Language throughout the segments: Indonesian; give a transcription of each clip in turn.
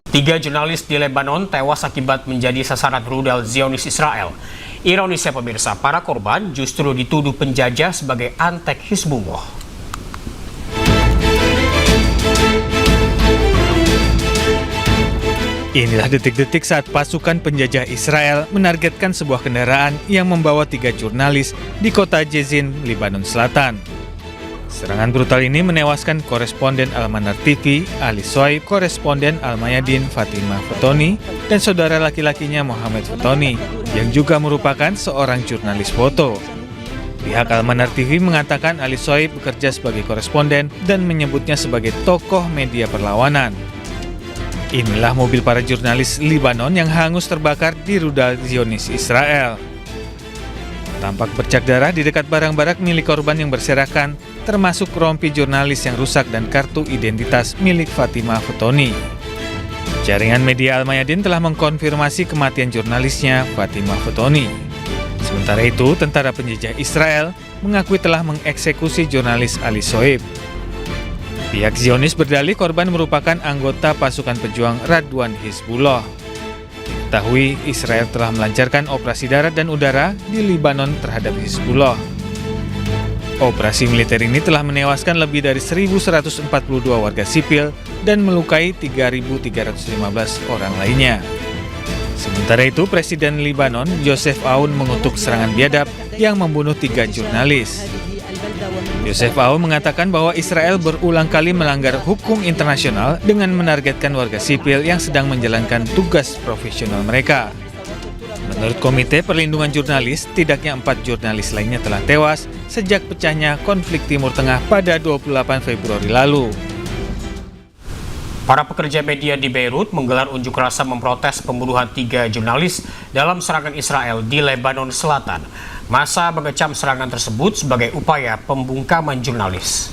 Tiga jurnalis di Lebanon tewas akibat menjadi sasaran rudal Zionis Israel. Ironisnya pemirsa, para korban justru dituduh penjajah sebagai antek Hizbullah. Inilah detik-detik saat pasukan penjajah Israel menargetkan sebuah kendaraan yang membawa tiga jurnalis di kota Jezin, Lebanon Selatan. Serangan brutal ini menewaskan koresponden Al-Manar TV, Ali Sohaib, koresponden Al-Mayadin, Fatimah Fotouni, dan saudara laki-lakinya Muhammad Fotouni, yang juga merupakan seorang jurnalis foto. Pihak Al-Manar TV mengatakan Ali Sohaib bekerja sebagai koresponden dan menyebutnya sebagai tokoh media perlawanan. Inilah mobil para jurnalis Lebanon yang hangus terbakar di rudal Zionis Israel. Tampak bercak darah di dekat barang-barang milik korban yang berserakan, termasuk rompi jurnalis yang rusak dan kartu identitas milik Fatimah Fotouni. Jaringan media Al-Mayadin telah mengkonfirmasi kematian jurnalisnya Fatimah Fotouni. Sementara itu, tentara penjajah Israel mengakui telah mengeksekusi jurnalis Ali Sohaib. Pihak Zionis berdalih korban merupakan anggota pasukan pejuang Radwan Hizbullah. Diketahui Israel telah melancarkan operasi darat dan udara di Lebanon terhadap Hizbullah. Operasi militer ini telah menewaskan lebih dari 1.142 warga sipil dan melukai 3.315 orang lainnya. Sementara itu, Presiden Lebanon, Joseph Aoun mengutuk serangan biadab yang membunuh tiga jurnalis. Joseph Aoun mengatakan bahwa Israel berulang kali melanggar hukum internasional dengan menargetkan warga sipil yang sedang menjalankan tugas profesional mereka. Menurut Komite Perlindungan Jurnalis, setidaknya 4 jurnalis lainnya telah tewas sejak pecahnya konflik Timur Tengah pada 28 Februari lalu. Para pekerja media di Beirut menggelar unjuk rasa memprotes pembunuhan 3 jurnalis dalam serangan Israel di Lebanon Selatan. Massa mengecam serangan tersebut sebagai upaya pembungkaman jurnalis.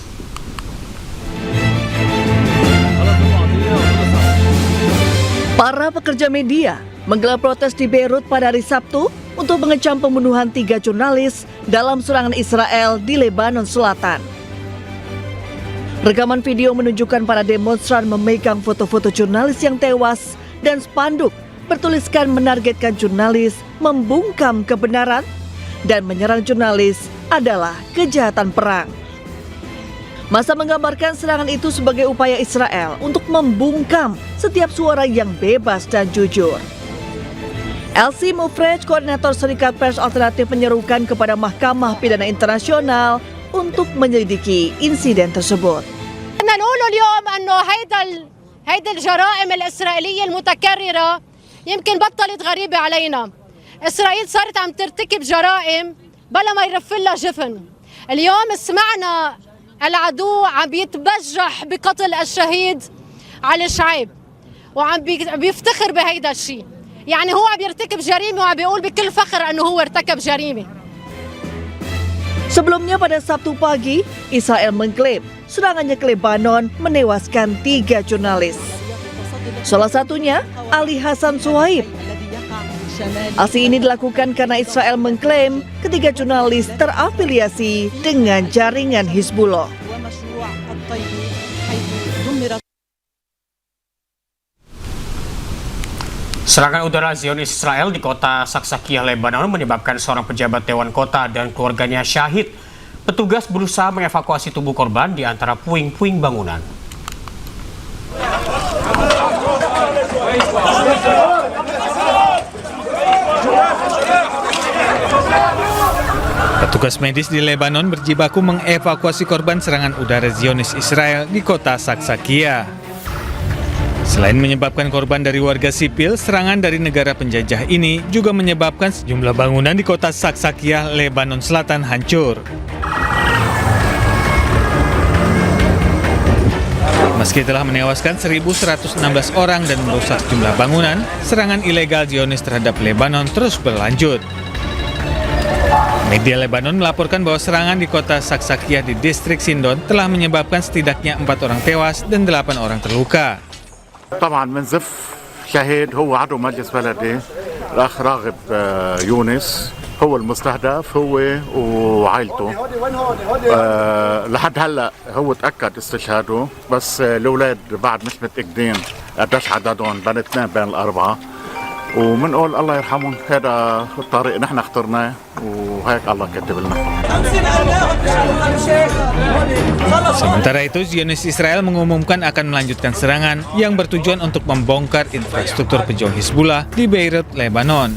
Para pekerja media menggelar protes di Beirut pada hari Sabtu untuk mengecam pembunuhan 3 jurnalis dalam serangan Israel di Lebanon Selatan. Rekaman video menunjukkan para demonstran memegang foto-foto jurnalis yang tewas dan spanduk bertuliskan menargetkan jurnalis membungkam kebenaran dan menyerang jurnalis adalah kejahatan perang. Massa menggambarkan serangan itu sebagai upaya Israel untuk membungkam setiap suara yang bebas dan jujur. Elsie Mufrej, koordinator Serikat Pers Alternatif, menyerukan kepada Mahkamah Pidana Internasional untuk menyelidiki insiden tersebut. نقول اليوم انه هيدا الجرائم الاسرائيليه المتكرره يمكن بطلت غريبه علينا. اسرائيل صارت عم ترتكب جرائم بلا ما يرفلها جفن. اليوم سمعنا العدو عم يتبجح بقتل الشهيد علي شعيب وعم بيفتخر بهيدا الشيء. يعني هو عم يرتكب جريمه وعم بيقول بكل فخر انه هو ارتكب جريمه. Sebelumnya pada Sabtu pagi, Israel mengklaim serangannya ke Lebanon menewaskan 3 jurnalis. Salah satunya Ali Hassan Sohaib. Aksi ini dilakukan karena Israel mengklaim ketiga jurnalis terafiliasi dengan jaringan Hizbullah. Serangan udara Zionis Israel di kota Saksakiyah, Lebanon menyebabkan seorang pejabat Dewan Kota dan keluarganya syahid. Petugas berusaha mengevakuasi tubuh korban di antara puing-puing bangunan. Petugas medis di Lebanon berjibaku mengevakuasi korban serangan udara Zionis Israel di kota Saksakiyah. Selain menyebabkan korban dari warga sipil, serangan dari negara penjajah ini juga menyebabkan sejumlah bangunan di kota Saksakiyah, Lebanon Selatan hancur. Meski telah menewaskan 1.116 orang dan merusak sejumlah bangunan, serangan ilegal Zionis terhadap Lebanon terus berlanjut. Media Lebanon melaporkan bahwa serangan di kota Saksakiyah di distrik Sindon telah menyebabkan setidaknya 4 orang tewas dan 8 orang terluka. طبعا منزف شهيد هو عضو مجلس بلدي الأخ راغب يونس هو المستهدف هو وعائلته. لحد هلا هو تأكد استشهاده، بس الأولاد بعد مش متأكدين قديش عددهم بين 2 بين 4، ومنقول الله يرحمهم. هذا الطريق نحن اخترناه وهيك الله كاتب لنا. Sementara itu, Zionis Israel mengumumkan akan melanjutkan serangan yang bertujuan untuk membongkar infrastruktur pejuang Hizbullah di Beirut, Lebanon.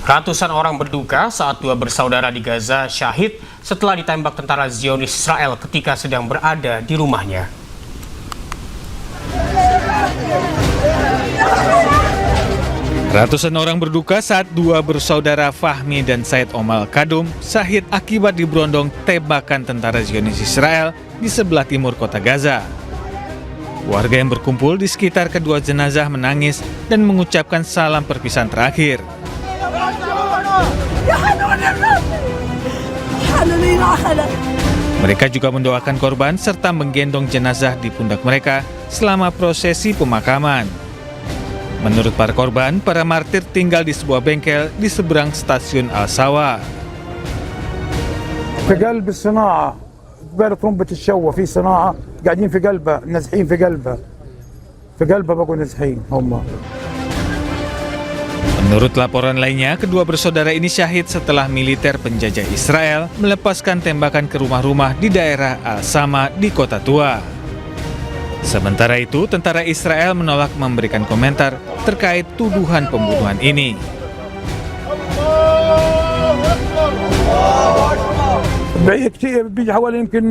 Ratusan orang berduka saat 2 bersaudara di Gaza syahid setelah ditembak tentara Zionis Israel ketika sedang berada di rumahnya. Ratusan orang berduka saat 2 bersaudara Fahmi dan Said Omal Kadum syahid akibat diberondong tembakan tentara Zionis Israel di sebelah timur kota Gaza. Warga yang berkumpul di sekitar kedua jenazah menangis dan mengucapkan salam perpisahan terakhir. Mereka juga mendoakan korban serta menggendong jenazah di pundak mereka selama prosesi pemakaman. Menurut para korban, para martir tinggal di sebuah bengkel di seberang stasiun Al-Sawa. في قلب الصناعة قبل طرمبة الشوة في صناعة قاعدين في قلبها نازحين في قلبها بقوا نازحين هم. Menurut laporan lainnya, kedua bersaudara ini syahid setelah militer penjajah Israel melepaskan tembakan ke rumah-rumah di daerah Al-Sama di Kota Tua. Sementara itu, tentara Israel menolak memberikan komentar terkait tuduhan pembunuhan ini. بعيد كثير، بيجي حوالي يمكن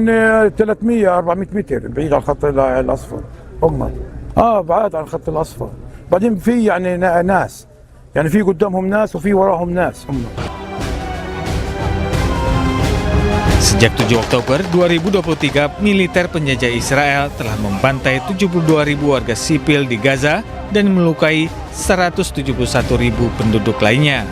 300 400 متر بعيد عن الخط الاصفر هم. بعاد عن الخط الاصفر. بعدين في يعني ناس، يعني في قدامهم ناس وفي وراهم ناس هم. Sejak 7 Oktober 2023, militer penjajah Israel telah membantai 72.000 warga sipil di Gaza dan melukai 171.000 penduduk lainnya.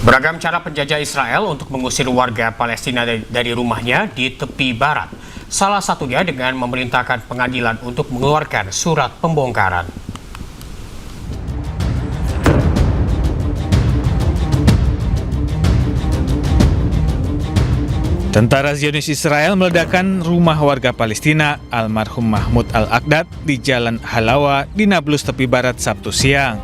Beragam cara penjajah Israel untuk mengusir warga Palestina dari rumahnya di tepi barat. Salah satunya dengan memerintahkan pengadilan untuk mengeluarkan surat pembongkaran. Tentara Zionis Israel meledakkan rumah warga Palestina almarhum Mahmud Al-Aqdad di Jalan Halawa di Nablus tepi barat Sabtu siang.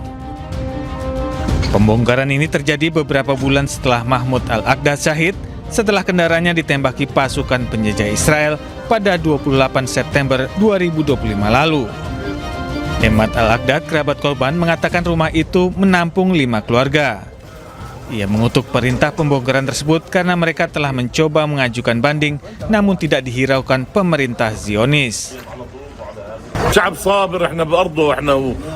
Pembongkaran ini terjadi beberapa bulan setelah Mahmud Al-Aqdad syahid setelah kendaraannya ditembaki pasukan penjajah Israel pada 28 September 2025 lalu. Emad Al-Aqdad, kerabat korban, mengatakan rumah itu menampung 5 keluarga. Ia mengutuk perintah pembongkaran tersebut karena mereka telah mencoba mengajukan banding namun tidak dihiraukan pemerintah Zionis. شعب صابر احنا بأرضه احنا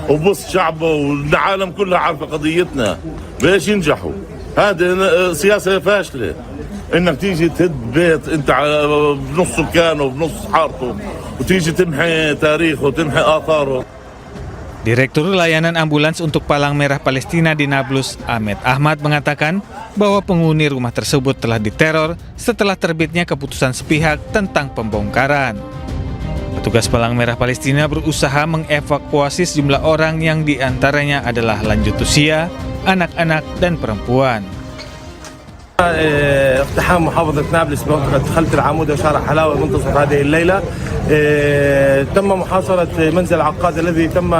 وبص شعبه والعالم كلها عارفة قضيتنا بايش ينجحوا. هذه سياسة فاشلة انك تيجي تهد بيت انت بنص سكانه وبنص حارته وتيجي تمحي تاريخه وتمحي آثاره. Direktur Layanan Ambulans untuk Palang Merah Palestina di Nablus, Ahmed Ahmad, mengatakan bahwa penghuni rumah tersebut telah diteror setelah terbitnya keputusan sepihak tentang pembongkaran. Petugas Palang Merah Palestina berusaha mengevakuasi sejumlah orang yang diantaranya adalah lanjut usia, anak-anak, dan perempuan. اقتحام محافظة نابلس بمنطقة خلف العمودة وشارع حلاوة منتصف هذه الليلة. تم محاصرة منزل عقاد الذي تم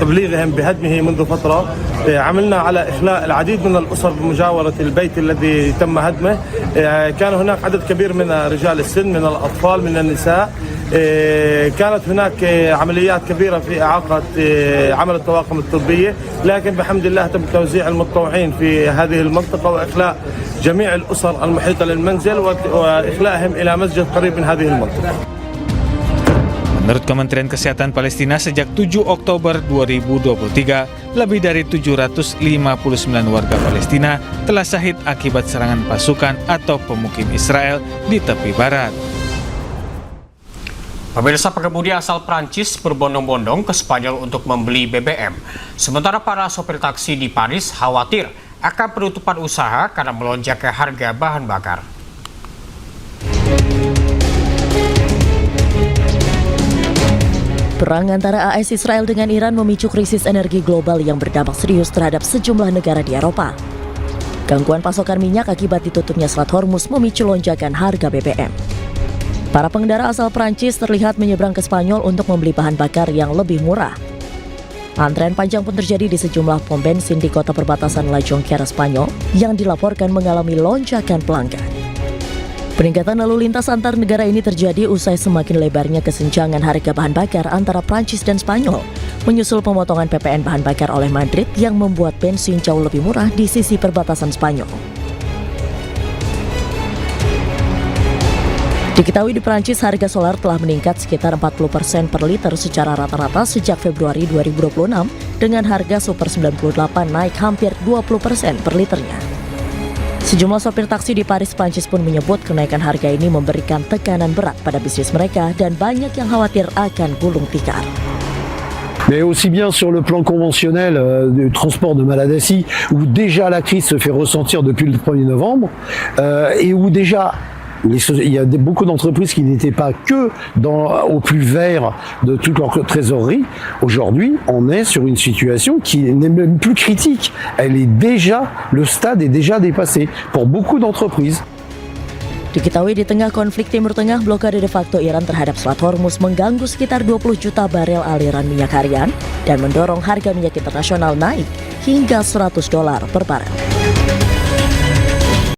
تبليغهم بهدمه منذ فترة. عملنا على إخلاء العديد من الأسر بمجاورة البيت الذي تم هدمه. كان هناك عدد كبير من رجال السن، من الأطفال، من النساء. كانت هناك عمليات كبيرة في إعاقة عمل الطواقم الطبية، لكن بحمد الله تم توزيع المتطوعين في هذه المنطقة وإخلاء جميع الأسر المحيطة للمنزل وإخلاءهم إلى مسجد قريب من هذه المنطقة. Menurut Kementerian Kesehatan Palestina, sejak 7 Oktober 2023, lebih dari 759 warga Palestina telah syahid akibat serangan pasukan atau pemukim Israel di tepi barat. Pemirsa, pengemudi asal Prancis berbondong-bondong ke Spanyol untuk membeli BBM. Sementara para sopir taksi di Paris khawatir akan penutupan usaha karena melonjaknya harga bahan bakar. Perang antara AS Israel dengan Iran memicu krisis energi global yang berdampak serius terhadap sejumlah negara di Eropa. Gangguan pasokan minyak akibat ditutupnya Selat Hormuz memicu lonjakan harga BBM. Para pengendara asal Prancis terlihat menyeberang ke Spanyol untuk membeli bahan bakar yang lebih murah. Antrean panjang pun terjadi di sejumlah pom bensin di kota perbatasan La Jonquera, Spanyol yang dilaporkan mengalami lonjakan pelanggan. Peningkatan lalu lintas antar negara ini terjadi usai semakin lebarnya kesenjangan harga bahan bakar antara Prancis dan Spanyol, menyusul pemotongan PPN bahan bakar oleh Madrid yang membuat bensin jauh lebih murah di sisi perbatasan Spanyol. Diketahui di Prancis harga solar telah meningkat sekitar 40% per liter secara rata-rata sejak Februari 2026 dengan harga Super 98 naik hampir 20% per liternya. Sejumlah sopir taksi di Paris, Prancis pun menyebut kenaikan harga ini memberikan tekanan berat pada bisnis mereka dan banyak yang khawatir akan gulung tikar. Mais aussi bien sur le plan conventionnel du transport de Maladassi, où déjà la crise se fait ressentir depuis le 1er novembre, et où déjà il y a beaucoup d'entreprises qui n'étaient pas que au plus vert de toute leur trésorerie. Aujourd'hui, on est sur une situation qui n'est même plus critique. Le stade est déjà dépassé pour beaucoup d'entreprises. Diketahui di tengah konflik Timur Tengah, blokade de facto Iran terhadap Selat Hormuz mengganggu sekitar 20 juta barel aliran minyak harian dan mendorong harga minyak internasional naik hingga $100 per barel.